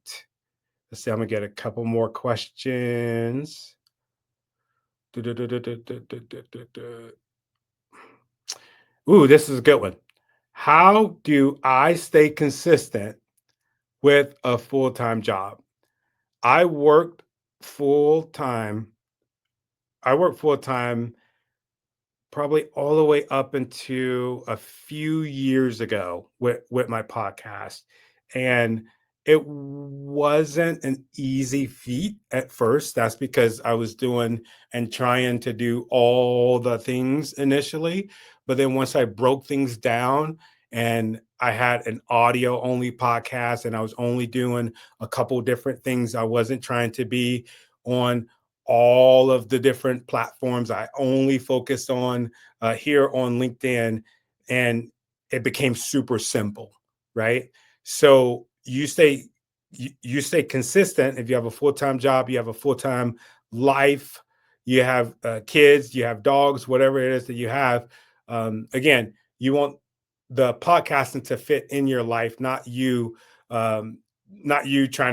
Let's see. I'm gonna get a couple more questions. Ooh, this is a good one. How do I stay consistent with a full-time job? I worked full time. I worked full time probably all the way up into a few years ago with my podcast. And it wasn't an easy feat at first. That's because I was doing and trying to do all the things initially. But then once I broke things down, and I had an audio only podcast, and I was only doing a couple different things, I wasn't trying to be on all of the different platforms. I only focused on here on LinkedIn, and it became super simple, right? So you stay consistent. If you have a full-time job, you have a full-time life, you have kids, you have dogs, whatever it is that you have. Again, you want the podcasting to fit in your life, not you trying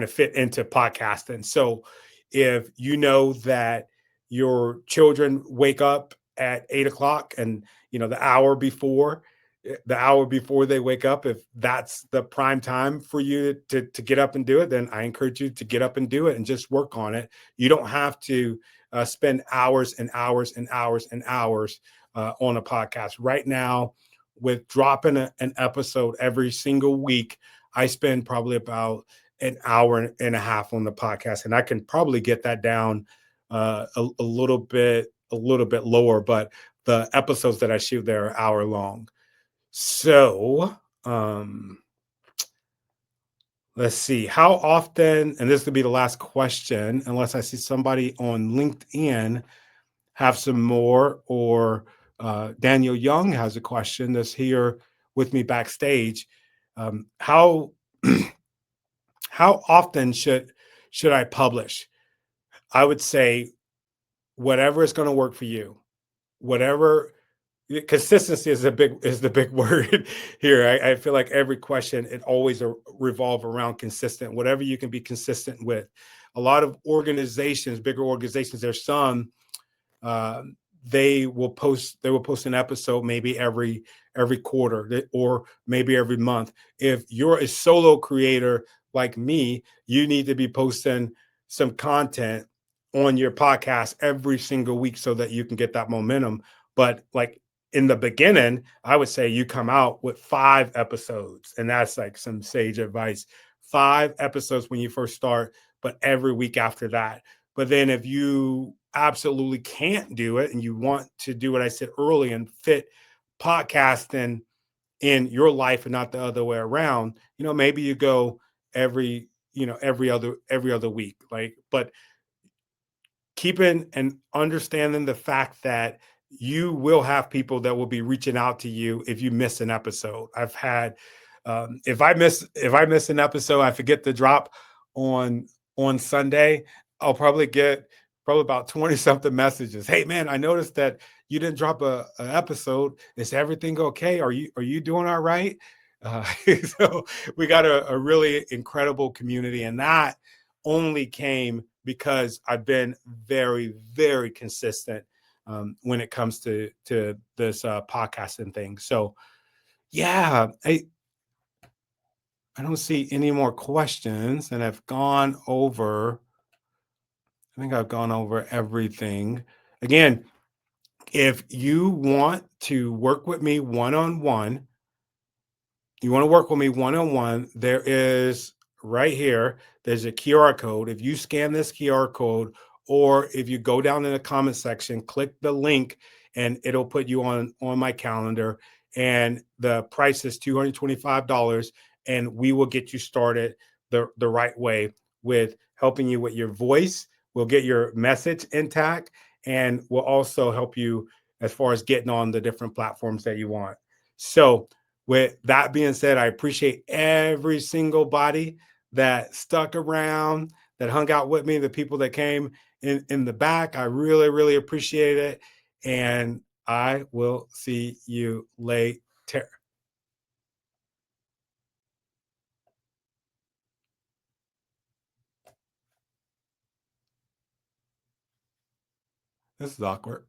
to fit into podcasting. So if you know that your children wake up at 8 o'clock, and the hour before, the hour before they wake up. If that's the prime time for you to get up and do it, then I encourage you to get up and do it and just work on it. You don't have to spend hours and hours and hours and hours on a podcast. Right now, with dropping an episode every single week, I spend probably about an hour and a half on the podcast, and I can probably get that down a little bit lower. But the episodes that I shoot there are hour long. So let's see, how often, and this could be the last question, unless I see somebody on LinkedIn have some more, or Daniel Young has a question that's here with me backstage. How how often should I publish? I would say whatever is going to work for you. Whatever. Consistency is the big word here. I feel like every question, it always revolve around consistent. Whatever you can be consistent with. A lot of organizations, bigger organizations, there's some they will post an episode maybe every quarter, or maybe every month. If you're a solo creator like me, you need to be posting some content on your podcast every single week so that you can get that momentum. But like in the beginning, I would say you come out with 5 episodes, and that's like some sage advice. 5 episodes when you first start, but every week after that. But then if you absolutely can't do it and you want to do what I said early and fit podcasting in your life and not the other way around, maybe you go every other week. Like, but keeping and understanding the fact that you will have people that will be reaching out to you if you miss an episode. I've had if I miss an episode, I forget to drop on Sunday, I'll probably get about 20 something messages. Hey man, I noticed that you didn't drop an episode. Is everything okay? Are you doing all right? So we got a really incredible community, and that only came because I've been very, very consistent when it comes to this podcasting thing. So yeah, I don't see any more questions, and I've gone over. I think I've gone over everything. Again, if you want to work with me one-on-one, there is right here, there's a QR code. If you scan this QR code, or if you go down in the comment section, click the link, and it'll put you on my calendar. And the price is $225, and we will get you started the right way with helping you with your voice. We'll get your message intact, and we'll also help you as far as getting on the different platforms that you want. So with that being said, I appreciate every single body that stuck around, that hung out with me, the people that came in the back. I really, really appreciate it. And I will see you later. This is awkward.